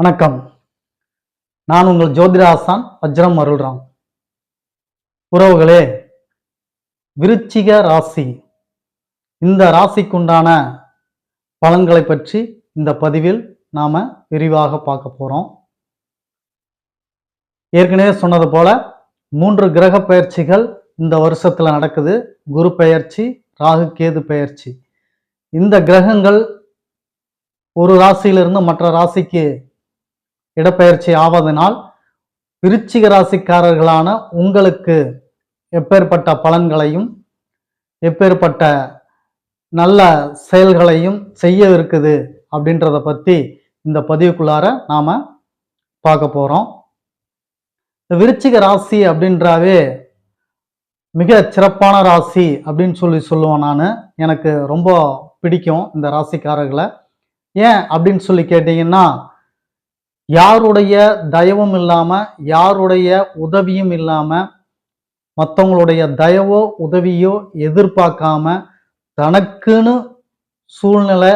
வணக்கம். நான் உங்கள் ஜோதிட ஆசான் வஜ்ரம் அருள்ராம். உறவுகளே, விருச்சிக ராசி, இந்த ராசிக்குண்டான பலன்களை பற்றி இந்த பதிவில் நாம விரிவாக பார்க்க போறோம். ஏற்கனவே சொன்னது போல 3 கிரக பெயர்ச்சிகள் இந்த வருஷத்துல நடக்குது. குரு பெயர்ச்சி, ராகு கேது பெயர்ச்சி. இந்த கிரகங்கள் ஒரு ராசியிலிருந்து மற்ற ராசிக்கு இடப்பெயர்ச்சி ஆவதனால் விருச்சிக ராசிக்காரர்களான உங்களுக்கு எப்பேற்பட்ட பலன்களையும் எப்பேற்பட்ட நல்ல செயல்களையும் செய்ய இருக்குது அப்படின்றத பத்தி இந்த பதிவுக்குள்ளார நாம பார்க்க போறோம். விருச்சிக ராசி அப்படின்றாவே மிக சிறப்பான ராசி அப்படின்னு சொல்லுவேன். நான் எனக்கு ரொம்ப பிடிக்கும் இந்த ராசிக்காரர்களை. ஏன் அப்படின்னு சொல்லி கேட்டீங்கன்னா, யாருடைய தயவும் இல்லாம, யாருடைய உதவியும் இல்லாம, மற்றவங்களுடைய தயவோ உதவியோ எதிர்பார்க்காம தனக்குன்னு சூழ்நிலை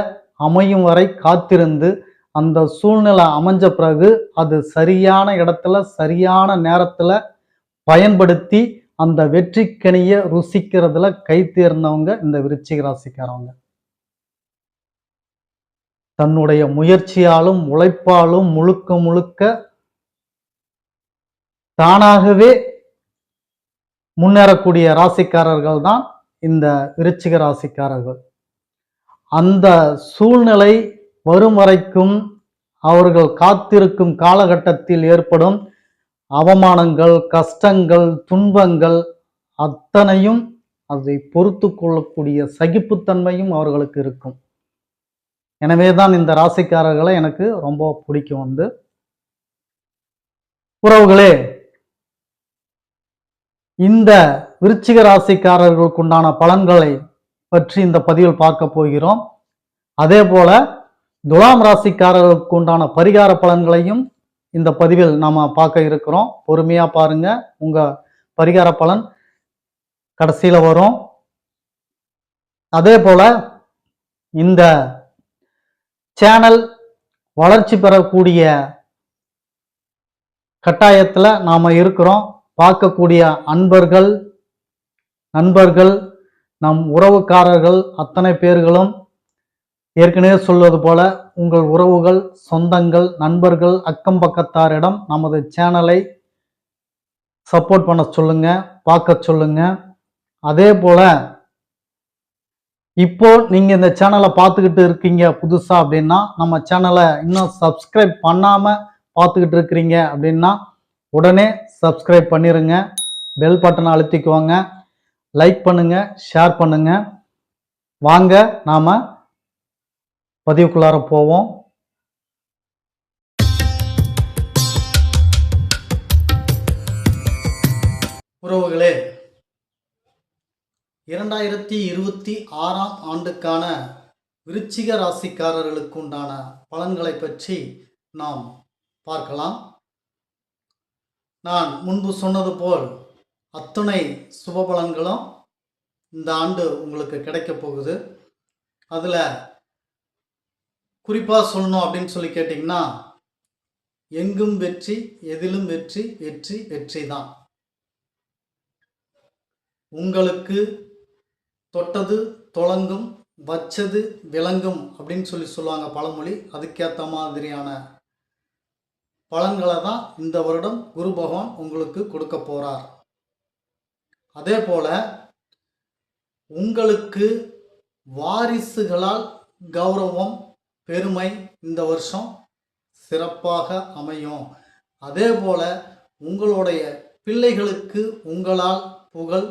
அமையும் வரை காத்திருந்து, அந்த சூழ்நிலை அமைஞ்ச பிறகு அது சரியான இடத்துல சரியான நேரத்துல பயன்படுத்தி அந்த வெற்றிக்கனியை ருசிக்கிறதுல கை தேர்ந்தவங்க இந்த விருச்சிக ராசிக்காரவங்க. தன்னுடைய முயற்சியாலும் உழைப்பாலும் முழுக்க முழுக்க தானாகவே முன்னேறக்கூடிய ராசிக்காரர்கள் தான் இந்த விருச்சிக ராசிக்காரர்கள். அந்த சூழ்நிலை வரும் வரைக்கும் அவர்கள் காத்திருக்கும் காலகட்டத்தில் ஏற்படும் அவமானங்கள், கஷ்டங்கள், துன்பங்கள் அத்தனையும் அதை பொறுத்து கொள்ளக்கூடிய சகிப்புத்தன்மையும் அவர்களுக்கு இருக்கும். எனவேதான் இந்த ராசிக்காரர்களை எனக்கு ரொம்ப பிடிக்கும். உறவுகளே, இந்த விருச்சிக ராசிக்காரர்களுக்குண்டான பலன்களை பற்றி இந்த பதிவில் பார்க்க போகிறோம். அதே போல துலாம் ராசிக்காரர்களுக்கு உண்டான பரிகார பலன்களையும் இந்த பதிவில் நாம பார்க்க இருக்கிறோம். பொறுமையா பாருங்க, உங்க பரிகார பலன் கடைசியில வரும். அதே போல இந்த சேனல் வளர்ச்சி பெறக்கூடிய கட்டாயத்துல நாம இருக்கிறோம். பார்க்கக்கூடிய அன்பர்கள், நண்பர்கள், நம் உறவுக்காரர்கள் அத்தனை பேர்களும் ஏற்கனவே சொல்வது போல உங்கள் உறவுகள், சொந்தங்கள், நண்பர்கள், அக்கம் பக்கத்தாரிடம் நமது சேனலை சப்போர்ட் பண்ண சொல்லுங்க, பார்க்க சொல்லுங்க. அதே போல இப்போ நீங்க இந்த சேனலை பார்த்துக்கிட்டு இருக்கீங்க புதுசா அப்படின்னா, நம்ம சேனலை இன்னும் சப்ஸ்கிரைப் பண்ணாம பார்த்துக்கிட்டு இருக்கிறீங்க அப்படின்னா உடனே சப்ஸ்கிரைப் பண்ணிருங்க, பெல் பட்டனை அழுத்திக்குவாங்க, லைக் பண்ணுங்க, ஷேர் பண்ணுங்க. வாங்க நாம பதிவுக்குள்ளார போவோம். உறவுகளே, 2026 ஆண்டுக்கான விருச்சிக ராசிக்காரர்களுக்கு உண்டான பலன்களை பற்றி நாம் பார்க்கலாம். நான் முன்பு சொன்னது போல் அத்துணை சுப பலன்களும் இந்த ஆண்டு உங்களுக்கு கிடைக்க போகுது. அதில் குறிப்பாக சொல்லணும் அப்படின்னு சொல்லி கேட்டிங்கன்னா, எங்கும் வெற்றி, எதிலும் வெற்றி, வெற்றி வெற்றி தான். உங்களுக்கு தொட்டது தொடங்கும், வச்சது விளங்கும் அப்படின்னு சொல்லுவாங்க பழமொழி. அதுக்கேற்ற மாதிரியான பலன்களை தான் இந்த வருடம் குரு பகவான் உங்களுக்கு கொடுக்க போறார். அதே போல உங்களுக்கு வாரிசுகளால் கௌரவம், பெருமை இந்த வருஷம் சிறப்பாக அமையும். அதே போல உங்களுடைய பிள்ளைகளுக்கு உங்களால் புகழ்,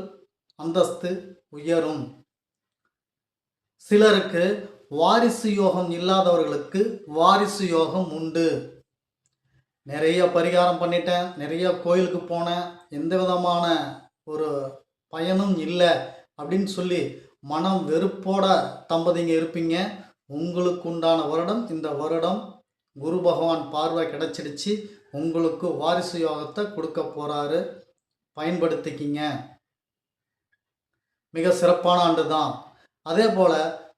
அந்தஸ்து உயரும். சிலருக்கு வாரிசு யோகம் இல்லாதவர்களுக்கு வாரிசு யோகம் உண்டு. நிறைய பரிகாரம் பண்ணிட்டேன், நிறைய கோயிலுக்கு போனேன், எந்த விதமான ஒரு பயனும் இல்லை அப்படின்னு சொல்லி மனம் வெறுப்போட தம்பதிங்க இருப்பீங்க. உங்களுக்கு உண்டான வருடம் இந்த வருடம் குரு பகவான் பார்வை கிடைச்சிடுச்சு. உங்களுக்கு வாரிசு யோகத்தை கொடுக்க போறாரு, பயன்படுத்திக்கிங்க. மிக சிறப்பான ஆண்டு தான். அதே போல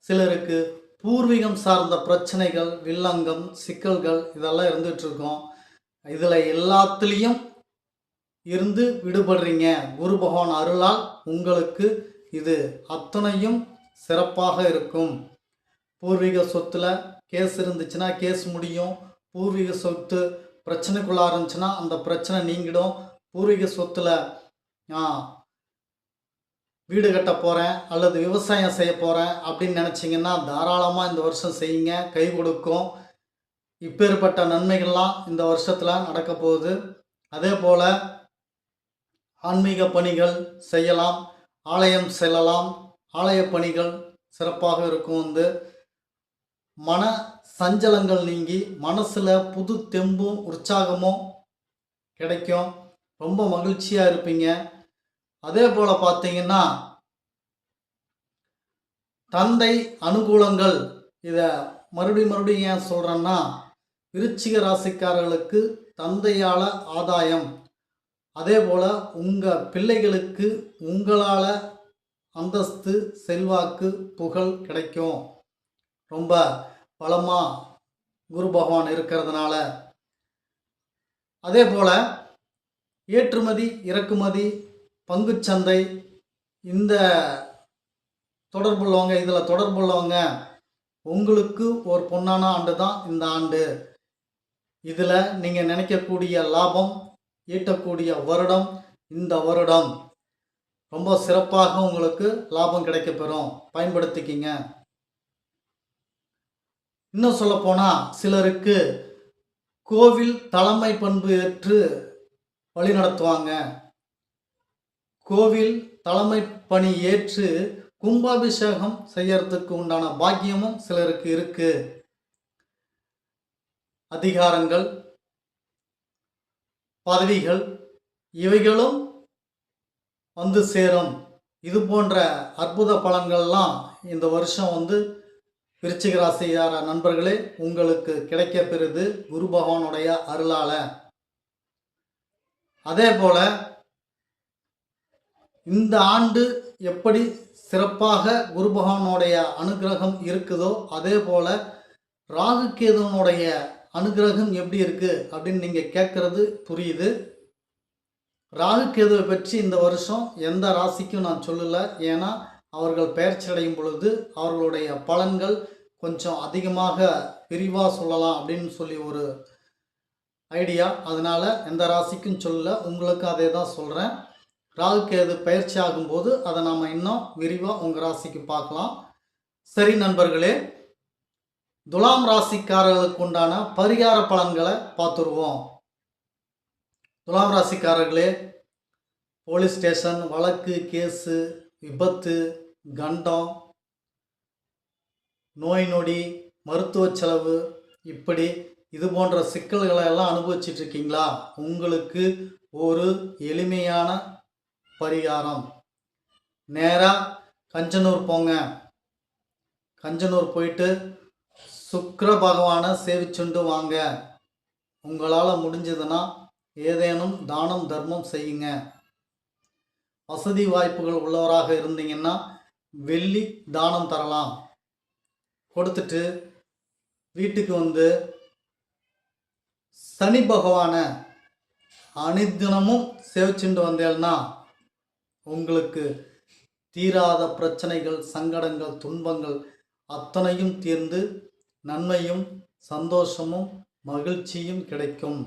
சிலருக்கு பூர்வீகம் சார்ந்த பிரச்சனைகள், வில்லங்கம், சிக்கல்கள் இதெல்லாம் இருந்துகிட்ருக்கோம். இதில் எல்லாத்துலேயும் இருந்து விடுபடுறீங்க. குரு பகவான் அருளால் உங்களுக்கு இது அத்தனையும் சிறப்பாக இருக்கும். பூர்வீக சொத்தில் கேஸ் இருந்துச்சுன்னா கேஸ் முடியும். பூர்வீக சொத்து பிரச்சனைக்குள்ளாக இருந்துச்சுன்னா அந்த பிரச்சனை நீங்கிடும். பூர்வீக சொத்தில் வீடு கட்ட போகிறேன் அல்லது விவசாயம் செய்ய போகிறேன் அப்படின்னு நினச்சிங்கன்னா தாராளமாக இந்த வருஷம் செய்யுங்க, கை கொடுக்கும். இப்பேற்பட்ட நன்மைகள்லாம் இந்த வருஷத்தில் நடக்க போகுது. அதே போல் ஆன்மீக பணிகள் செய்யலாம், ஆலயம் செல்லலாம். ஆலய பணிகள் சிறப்பாக இருக்கும். மன சஞ்சலங்கள் நீங்கி மனசில் புது தெம்பும் உற்சாகமும் கிடைக்கும். ரொம்ப மகிழ்ச்சியாக இருப்பீங்க. அதே போல் பார்த்தீங்கன்னா தந்தை அனுகூலங்கள். இதை மறுபடியும் ஏன் சொல்கிறேன்னா, விருச்சிக ராசிக்காரர்களுக்கு தந்தையால் ஆதாயம், அதே போல் உங்கள் பிள்ளைகளுக்கு உங்களால் அந்தஸ்து, செல்வாக்கு, புகழ் கிடைக்கும். ரொம்ப பலமாக குரு பகவான் இருக்கிறதுனால. அதே போல் ஏற்றுமதி, இறக்குமதி, பங்குச்சந்தை இந்த தொடர்புள்ளவங்க, இதில் தொடர்புள்ளவங்க உங்களுக்கு ஒரு பொன்னான ஆண்டு தான் இந்த ஆண்டு. இதில் நீங்கள் நினைக்கக்கூடிய லாபம் ஈட்டக்கூடிய வருடம் இந்த வருடம். ரொம்ப சிறப்பாக உங்களுக்கு லாபம் கிடைக்கப்பெறும். பயன்படுத்திக்கிங்க. இன்னும் சொல்லப்போனால் சிலருக்கு கோவில் தலைமை பண்பு ஏற்று வழி நடத்துவாங்க. கோவில் தலைமை பணி ஏற்று கும்பாபிஷேகம் செய்யறதுக்கு உண்டான பாக்கியமும் சிலருக்கு இருக்கு. அதிகாரங்கள், பதவிகள் இவைகளும் வந்து சேரும். இது போன்ற அற்புத பலன்கள்லாம் இந்த வருஷம் விருச்சிக ராசியார நண்பர்களே உங்களுக்கு கிடைக்க பெறுது குரு பகவானுடைய அருளால. அதே போல இந்த ஆண்டு எப்படி சிறப்பாக குரு பகவானுடைய அனுகிரகம் இருக்குதோ அதே போல ராகு கேதுவனுடைய அனுகிரகம் எப்படி இருக்கு அப்படின்னு நீங்க கேட்கறது புரியுது. ராகு கேதுவை பற்றி இந்த வருஷம் எந்த ராசிக்கும் நான் சொல்லலை. ஏன்னா அவர்கள் பெயர்ச்சி அடையும் பொழுது அவர்களுடைய பலன்கள் கொஞ்சம் அதிகமாக விரிவாக சொல்லலாம் அப்படின்னு சொல்லி ஒரு ஐடியா. அதனால் எந்த ராசிக்கும் சொல்லலை, உங்களுக்கு அதே தான் சொல்கிறேன். ராகு கேது பயிற்சி ஆகும்போது அதை நாம் இன்னும் விரிவாக உங்கள் ராசிக்கு பார்க்கலாம். சரி நண்பர்களே, துலாம் ராசிக்காரர்களுக்கு உண்டான பரிகார பலன்களை பார்த்துருவோம். துலாம் ராசிக்காரர்களே, போலீஸ் ஸ்டேஷன், வழக்கு, கேஸு, விபத்து, கண்டம், நோய் நொடி, மருத்துவ செலவு, இப்படி இது போன்ற சிக்கல்களை எல்லாம் அனுபவிச்சுட்டு இருக்கீங்களா? உங்களுக்கு ஒரு எளிமையான பரிகாரம். நேராக கஞ்சனூர் போங்க. கஞ்சனூர் போயிட்டு சுக்கிர பகவானை சேவிச்சுண்டு வாங்க. உங்களால் முடிஞ்சதுன்னா ஏதேனும் தானம் தர்மம் செய்யுங்க. வசதி வாய்ப்புகள் உள்ளவராக இருந்தீங்கன்னா வெள்ளி தானம் தரலாம். கொடுத்துட்டு வீட்டுக்கு சனி பகவானை அனுதினமும் சேவிச்சுட்டு வந்தேன்னா உங்களுக்கு தீராத பிரச்சனைகள், சங்கடங்கள், துன்பங்கள் அத்தனையும் தீர்ந்து நன்மையும் சந்தோஷமும் மகிழ்ச்சியும் கிடைக்கும்.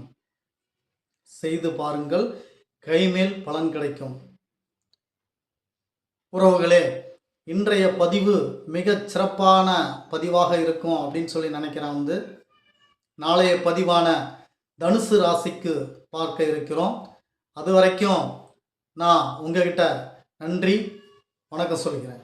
செய்து பாருங்கள், கைமேல் பலன் கிடைக்கும். உறவுகளே, இன்றைய பதிவு மிகச் சிறப்பான பதிவாக இருக்கும் அப்படின்னு சொல்லி நினைக்கிறேன். நாளைய பதிவான தனுசு ராசிக்கு பார்க்க இருக்கிறோம். அது வரைக்கும் நான் உங்ககிட்ட நன்றி வணக்கம் சொல்கிறேன்.